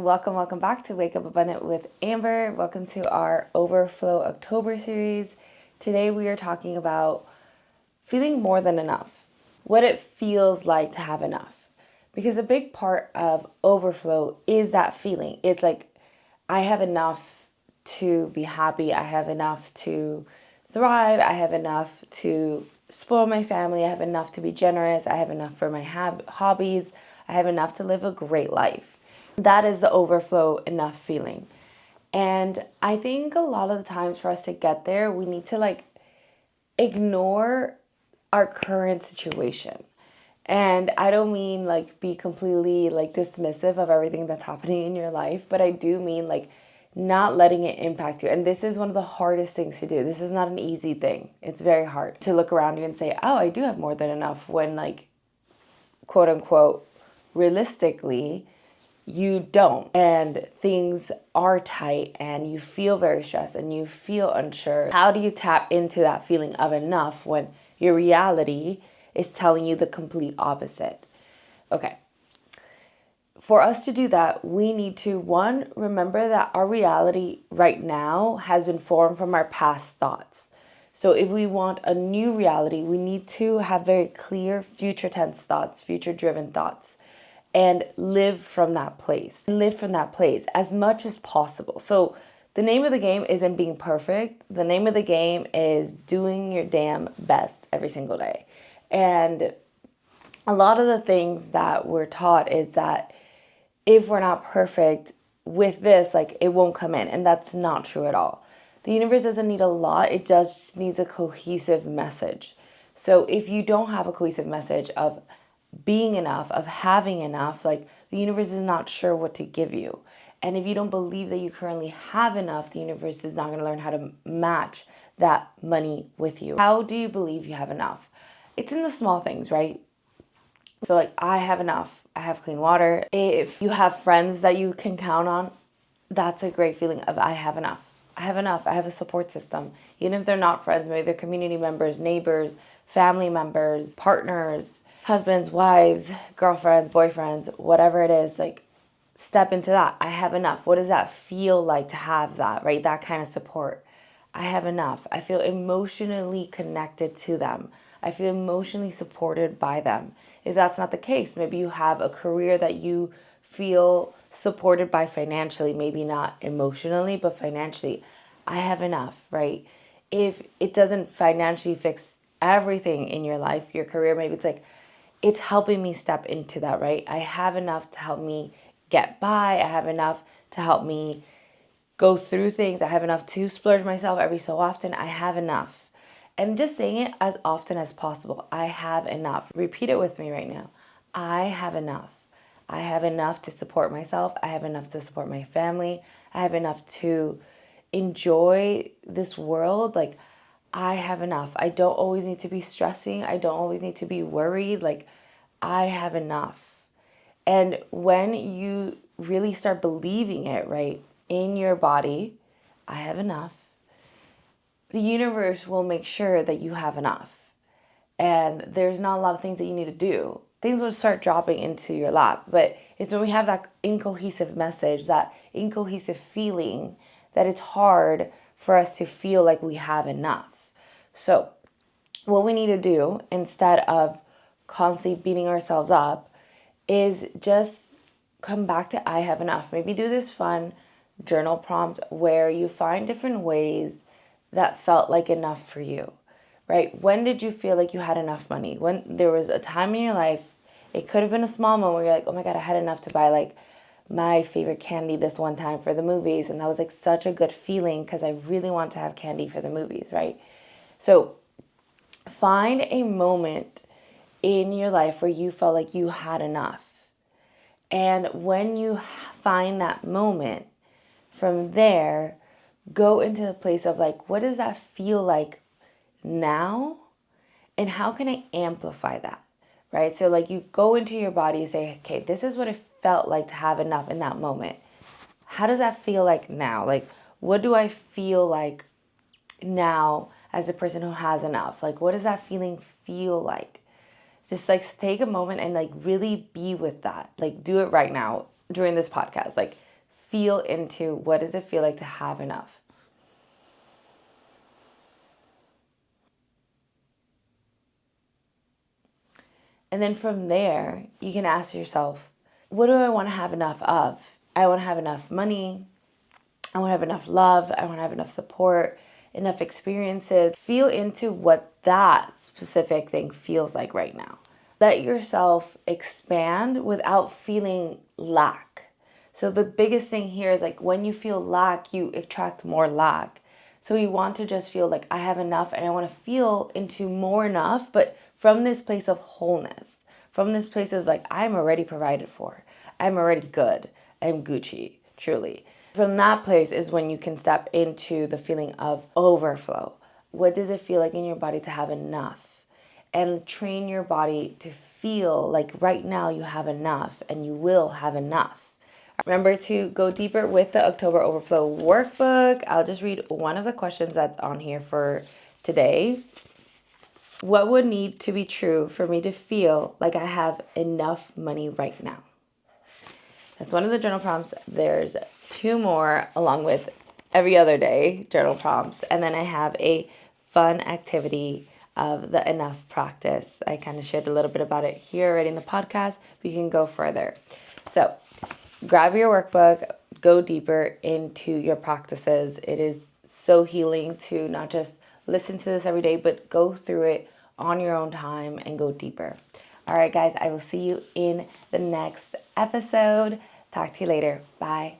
welcome back to Wake Up Abundant with Amber. Welcome to our Overflow October series. Today we are talking about feeling more than enough, what it feels like to have enough. Because a big part of overflow is that feeling. It's like, I have enough to be happy. I have enough to thrive. I have enough to spoil my family. I have enough to be generous. I have enough for my hobbies. I have enough to live a great life. That is the overflow enough feeling. And I think a lot of the times for us to get there, we need to ignore our current situation. And I don't mean be completely dismissive of everything that's happening in your life, but I do mean not letting it impact you. And this is one of the hardest things to do. This is not an easy thing. It's very hard to look around you and say, oh, I do have more than enough, when quote unquote, realistically, you don't, and things are tight and you feel very stressed and you feel unsure. How do you tap into that feeling of enough when your reality is telling you the complete opposite? Okay. For us to do that, we need to, one, remember that our reality right now has been formed from our past thoughts. So if we want a new reality, we need to have very clear future tense thoughts, future driven thoughts, and live from that place. Live from that place as much as possible. So the name of the game isn't being perfect. The name of the game is doing your damn best every single day. And a lot of the things that we're taught is that if we're not perfect with this, it won't come in. And that's not true at all. The universe doesn't need a lot. It just needs a cohesive message. So if you don't have a cohesive message of being enough, of having enough, the universe is not sure what to give you. And if you don't believe that you currently have enough, the universe is not going to learn how to match that money with you. How do you believe you have enough? It's in the small things, right? So I have enough. I have clean water. If you have friends that you can count on, that's a great feeling of I have enough. I have enough. I have a support system. Even if they're not friends, maybe they're community members, neighbors, family members, partners, husbands, wives, girlfriends, boyfriends, whatever it is, step into that. I have enough. What does that feel like to have that, right? That kind of support. I have enough. I feel emotionally connected to them. I feel emotionally supported by them. If that's not the case, maybe you have a career that you feel supported by financially, maybe not emotionally, but financially. I have enough, right? If it doesn't financially fix everything in your life, your career, maybe it's helping me step into that, right? I have enough to help me get by. I have enough to help me go through things. I have enough to splurge myself every so often. I have enough. And just saying it as often as possible. I have enough. Repeat it with me right now. I have enough. I have enough to support myself. I have enough to support my family. I have enough to enjoy this world. I have enough. I don't always need to be stressing. I don't always need to be worried. I have enough. And when you really start believing it, right, in your body, I have enough, the universe will make sure that you have enough. And there's not a lot of things that you need to do. Things will start dropping into your lap. But it's when we have that incohesive message, that incohesive feeling, that it's hard for us to feel like we have enough. So what we need to do, instead of constantly beating ourselves up, is just come back to I have enough. Maybe do this fun journal prompt where you find different ways that felt like enough for you, right? When did you feel like you had enough money? When there was a time in your life, it could have been a small moment where you're oh my God, I had enough to buy my favorite candy this one time for the movies. And that was such a good feeling because I really want to have candy for the movies, right? So find a moment in your life where you felt like you had enough. And when you find that moment, from there, go into the place of what does that feel like now? And how can I amplify that, right? So you go into your body and say, okay, this is what it felt like to have enough in that moment. How does that feel like now? What do I feel like now as a person who has enough? What does that feeling feel like? Just take a moment and really be with that. Do it right now during this podcast. feel into what does it feel like to have enough. And then from there, you can ask yourself, what do I want to have enough of? I want to have enough money. I want to have enough love. I want to have enough support, enough experiences. Feel into what that specific thing feels like right now. Let yourself expand without feeling lack. So the biggest thing here is like when you feel lack, you attract more lack. So you want to just feel like I have enough and I want to feel into more enough, but from this place of wholeness, from this place of like, I'm already provided for. I'm already good. I'm Gucci, truly. From that place is when you can step into the feeling of overflow. What does it feel like in your body to have enough? And train your body to feel like right now you have enough and you will have enough. Remember to go deeper with the October Overflow workbook. I'll just read one of the questions that's on here for today. What would need to be true for me to feel like I have enough money right now? That's one of the journal prompts. There's 2 more along with every other day journal prompts. And then I have a fun activity of the enough practice. I kind of shared a little bit about it here already in the podcast, but you can go further. So grab your workbook, go deeper into your practices. It is so healing to not just listen to this every day, but go through it on your own time and go deeper. All right, guys, I will see you in the next episode. Talk to you later. Bye.